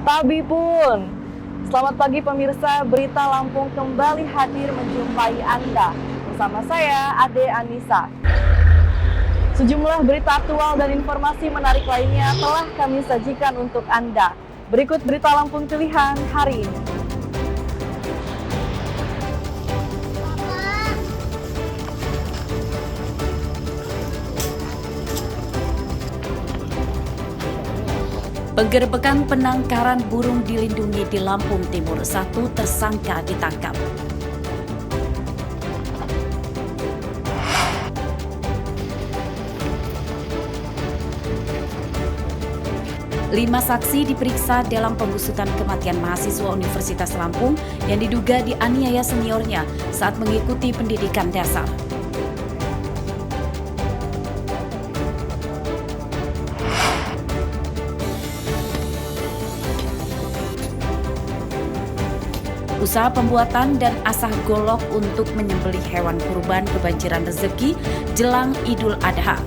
Tabi pun. Selamat pagi pemirsa, Berita Lampung kembali hadir menjumpai Anda. Bersama saya, Ade Anissa. Sejumlah berita aktual dan informasi menarik lainnya telah kami sajikan untuk Anda. Berikut Berita Lampung pilihan hari ini. Penggerbekan penangkaran burung dilindungi di Lampung Timur, 1 tersangka ditangkap. Lima saksi diperiksa dalam pengusutan kematian mahasiswa Universitas Lampung yang diduga dianiaya seniornya saat mengikuti pendidikan dasar. Usaha pembuatan dan asah golok untuk menyembelih hewan kurban kebanjiran rezeki jelang Idul Adha.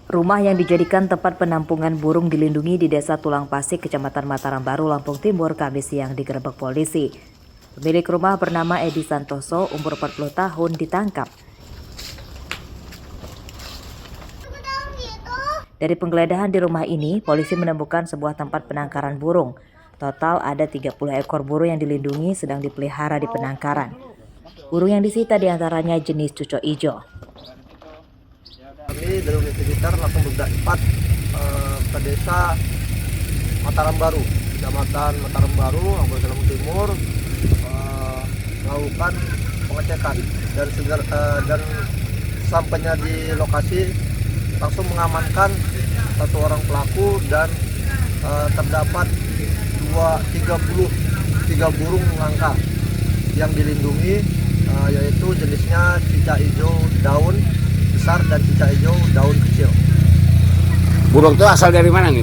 Rumah yang dijadikan tempat penampungan burung dilindungi di Desa Tulang Pasik, Kecamatan Mataram Baru, Lampung Timur, Kamis siang digerebek polisi. Pemilik rumah bernama Edi Santoso, umur 40 tahun, ditangkap. Dari penggeledahan di rumah ini, polisi menemukan sebuah tempat penangkaran burung. Total ada 30 ekor burung yang dilindungi sedang dipelihara di penangkaran. Burung yang disita diantaranya jenis cucok ijo. Kami dari unit militer langsung bergerak cepat ke desa Mataram Baru, Kecamatan Mataram Baru, Lampung Timur, melakukan pengecekan dan sampainya di lokasi langsung mengamankan 1 orang pelaku dan terdapat 33 burung langka yang dilindungi, yaitu jenisnya cicak hijau daun besar dan cicak hijau daun kecil. Burung itu asal dari mana nih?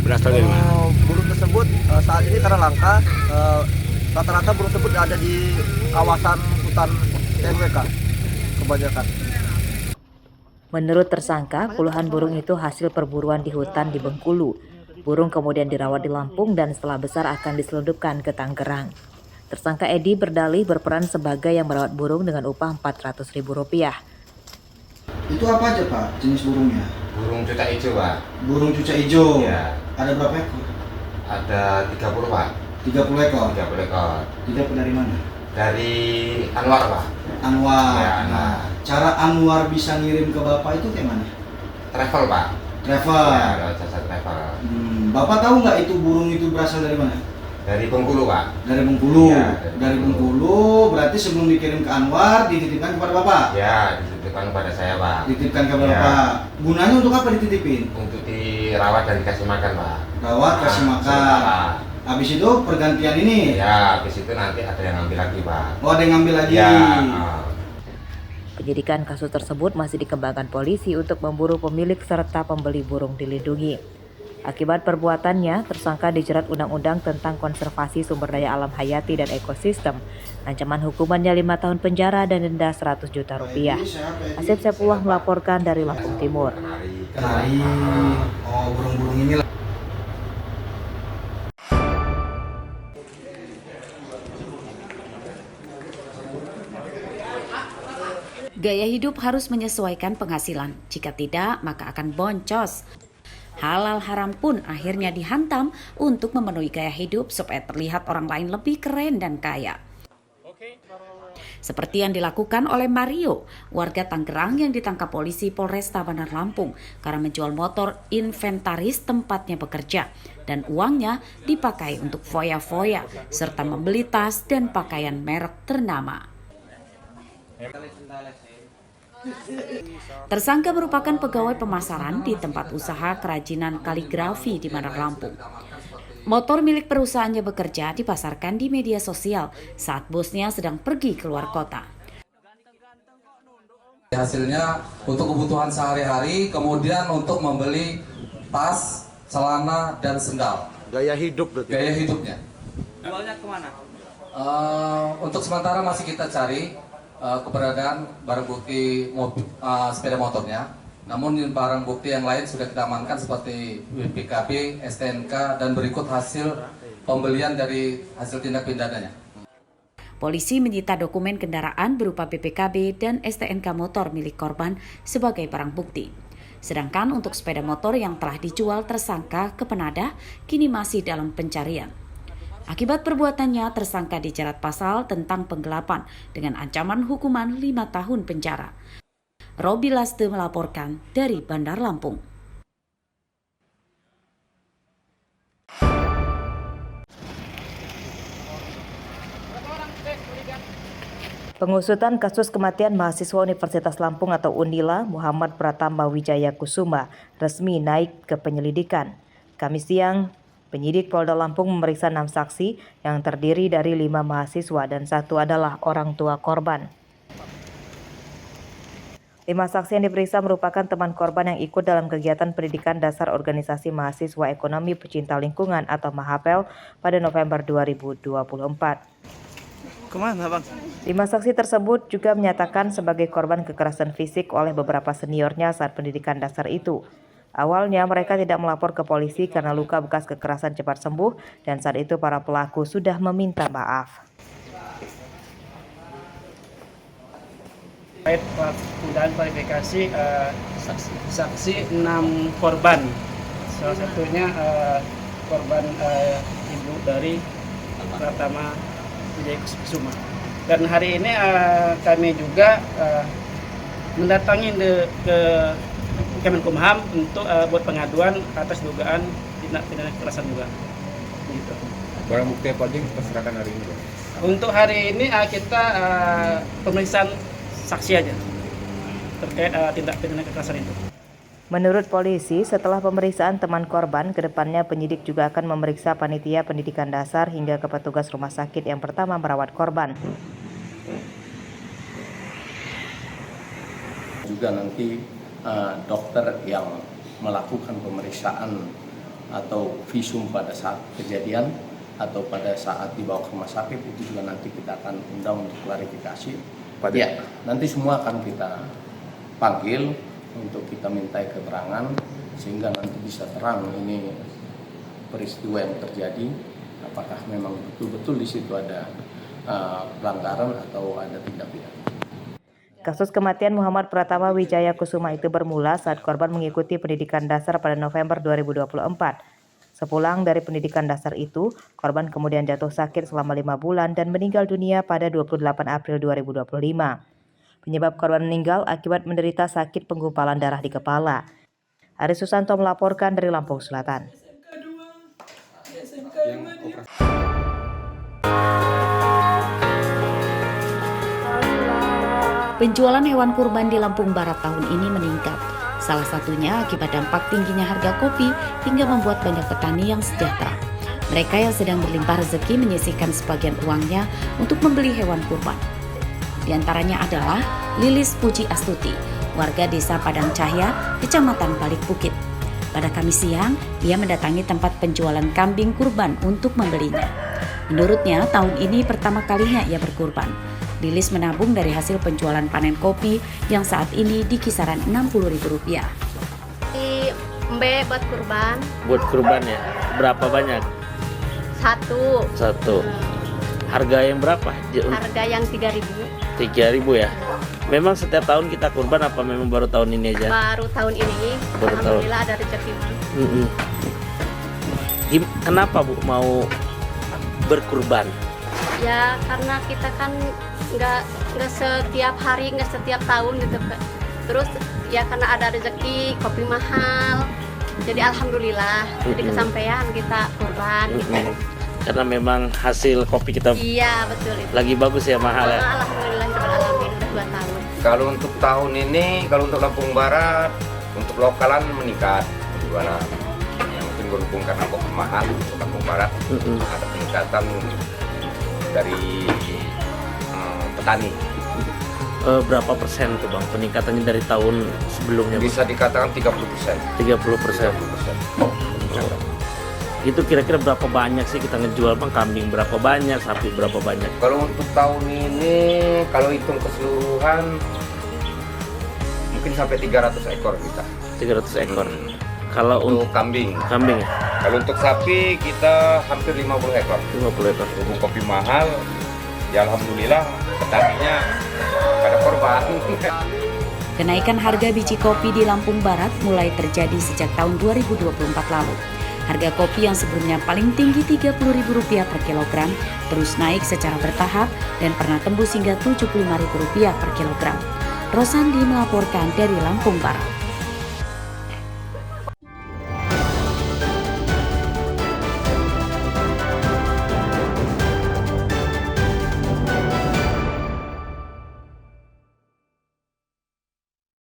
Berasal dari mana? Burung tersebut saat ini karena langka, rata-rata burung tersebut ada di kawasan hutan TNWK kebanyakan. Menurut tersangka, puluhan burung itu hasil perburuan di hutan di Bengkulu. Burung kemudian dirawat di Lampung dan setelah besar akan diselundupkan ke Tangerang. Tersangka Edi berdalih berperan sebagai yang merawat burung dengan upah Rp400.000. Itu apa aja Pak jenis burungnya? Burung cucak hijau, Pak. Burung cucak hijau? Ya. Ada berapa ekor? Ada 30, Pak. 30 ekor? 30 ekor. Didapat dari mana? Dari Anwar, Pak. Anwar. Ya, Nah, cara Anwar bisa ngirim ke Bapak itu kayak mana? Travel, Pak. Travel? Ya, lewat jasa travel. Bapak tahu nggak itu burung itu berasal dari mana? Dari Bengkulu, Pak. Dari Bengkulu? Ya, dari Bengkulu, berarti sebelum dikirim ke Anwar, dititipkan kepada Bapak? Ya, dititipkan kepada saya, Pak. Dititipkan kepada Ya. Bapak. Gunanya untuk apa dititipin? Untuk dirawat dan dikasih makan, Pak. Rawat, kasih makan. Sementara. Habis itu pergantian ini? Ya, habis itu nanti ada yang ngambil lagi, Pak. Oh, ada yang ngambil lagi? Ya. Penyidikan kasus tersebut masih dikembangkan polisi untuk memburu pemilik serta pembeli burung dilindungi. Akibat perbuatannya, tersangka dijerat Undang-Undang tentang Konservasi Sumber Daya Alam Hayati dan Ekosistem. Ancaman hukumannya 5 tahun penjara dan denda Rp100 juta. Asep Saipullah melaporkan dari Lampung Timur. Kenari. Oh, burung-burung ini lah. Gaya hidup harus menyesuaikan penghasilan. Jika tidak, maka akan boncos. Halal haram pun akhirnya dihantam untuk memenuhi gaya hidup supaya terlihat orang lain lebih keren dan kaya. Seperti yang dilakukan oleh Mario, warga Tangerang yang ditangkap polisi Polresta Bandar Lampung karena menjual motor inventaris tempatnya bekerja dan uangnya dipakai untuk foya-foya serta membeli tas dan pakaian merek ternama. Tersangka merupakan pegawai pemasaran di tempat usaha kerajinan kaligrafi di Bandar Lampung. Motor milik perusahaannya bekerja dipasarkan di media sosial saat bosnya sedang pergi keluar kota. Hasilnya untuk kebutuhan sehari-hari, kemudian untuk membeli tas, celana, dan sendal. Gaya hidup berarti. Gaya hidupnya. Jualnya kemana? Untuk sementara masih kita cari keberadaan barang bukti sepeda motornya. Namun barang bukti yang lain sudah kita amankan seperti BPKB, STNK, dan berikut hasil pembelian dari hasil tindak pidananya. Polisi menyita dokumen kendaraan berupa BPKB dan STNK motor milik korban sebagai barang bukti. Sedangkan untuk sepeda motor yang telah dijual tersangka ke penadah kini masih dalam pencarian. Akibat perbuatannya, tersangka dijerat pasal tentang penggelapan dengan ancaman hukuman 5 tahun penjara. Robi Laste melaporkan dari Bandar Lampung. Pengusutan kasus kematian mahasiswa Universitas Lampung atau UNILA Muhammad Pratama Wijaya Kusuma resmi naik ke penyelidikan. Kamis siang, penyidik Polda Lampung memeriksa 6 saksi yang terdiri dari 5 mahasiswa dan 1 adalah orang tua korban. 5 saksi yang diperiksa merupakan teman korban yang ikut dalam kegiatan pendidikan dasar Organisasi Mahasiswa Ekonomi Pecinta Lingkungan atau MAHAPEL pada November 2024. Kemana bang? 5 saksi tersebut juga menyatakan sebagai korban kekerasan fisik oleh beberapa seniornya saat pendidikan dasar itu. Awalnya mereka tidak melapor ke polisi karena luka bekas kekerasan cepat sembuh dan saat itu para pelaku sudah meminta maaf. Terkait penundaan klarifikasi saksi 6 korban. Salah satunya korban ibu dari Pratama Wijaya Kusuma. Dan hari ini kami juga mendatangi ke Kemenkumham untuk buat pengaduan atas dugaan tindak pidana kekerasan juga. Gitu. Barang bukti apa aja yang kita serahkan hari ini, Bang? Untuk hari ini kita pemeriksaan saksi aja terkait tindak pidana kekerasan itu. Menurut polisi, setelah pemeriksaan teman korban, kedepannya penyidik juga akan memeriksa panitia pendidikan dasar hingga ke petugas rumah sakit yang pertama merawat korban. Juga nanti dokter yang melakukan pemeriksaan atau visum pada saat kejadian atau pada saat dibawa ke rumah sakit itu juga nanti kita akan undang untuk klarifikasi. Ya, nanti semua akan kita panggil untuk kita mintai keterangan sehingga nanti bisa terang ini peristiwa yang terjadi, apakah memang betul-betul di situ ada pelanggaran atau ada tindak pidana. Kasus kematian Muhammad Pratama Wijaya Kusuma itu bermula saat korban mengikuti pendidikan dasar pada November 2024. Sepulang dari pendidikan dasar itu, korban kemudian jatuh sakit selama 5 bulan dan meninggal dunia pada 28 April 2025. Penyebab korban meninggal akibat menderita sakit penggumpalan darah di kepala. Ari Susanto melaporkan dari Lampung Selatan. Penjualan hewan kurban di Lampung Barat tahun ini meningkat. Salah satunya akibat dampak tingginya harga kopi hingga membuat banyak petani yang sejahtera. Mereka yang sedang berlimpah rezeki menyisihkan sebagian uangnya untuk membeli hewan kurban. Di antaranya adalah Lilis Puji Astuti, warga desa Padang Cahya, Kecamatan Balik Bukit. Pada Kamis siang, ia mendatangi tempat penjualan kambing kurban untuk membelinya. Menurutnya, tahun ini pertama kalinya ia berkurban. Lilis menabung dari hasil penjualan panen kopi yang saat ini di kisaran Rp60.000. Buat kurban. Buat kurban ya? Berapa banyak? Satu. Harga yang berapa? Harga yang 3.000. 3.000 ya? Memang setiap tahun kita kurban apa memang baru tahun ini aja? Baru tahun ini. Alhamdulillah ada rezeki. Kenapa Bu mau berkurban? Ya karena kita kan nggak setiap hari, nggak setiap tahun gitu. Terus ya karena ada rezeki, kopi mahal. Jadi alhamdulillah, jadi kesampaian kita kurban gitu. Karena memang hasil kopi kita betul itu. Lagi bagus ya, mahal ya. Alhamdulillah udah 2 tahun. Kalau untuk tahun ini, kalau untuk Lampung Barat, untuk lokalan meningkat. Gimana? Yang mungkin berhubung karena kopi mahal untuk Lampung Barat, ada peningkatan dari petani. berapa persen tuh Bang peningkatannya dari tahun sebelumnya? Bisa dikatakan 30%. 30%. Itu kira-kira berapa banyak sih kita ngejual Bang? Kambing berapa banyak, sapi berapa banyak? Kalau untuk tahun ini, kalau hitung keseluruhan, mungkin sampai 300 ekor kita. 300 ekor. Kalau untuk kambing. Kambing ya? Kalau untuk sapi kita hampir 50 ekor. 50 ekor. Untuk kopi mahal, ya alhamdulillah petaninya pada korban. Kenaikan harga biji kopi di Lampung Barat mulai terjadi sejak tahun 2024 lalu. Harga kopi yang sebelumnya paling tinggi Rp30.000 per kilogram terus naik secara bertahap dan pernah tembus hingga Rp75.000 per kilogram. Rosandi melaporkan dari Lampung Barat.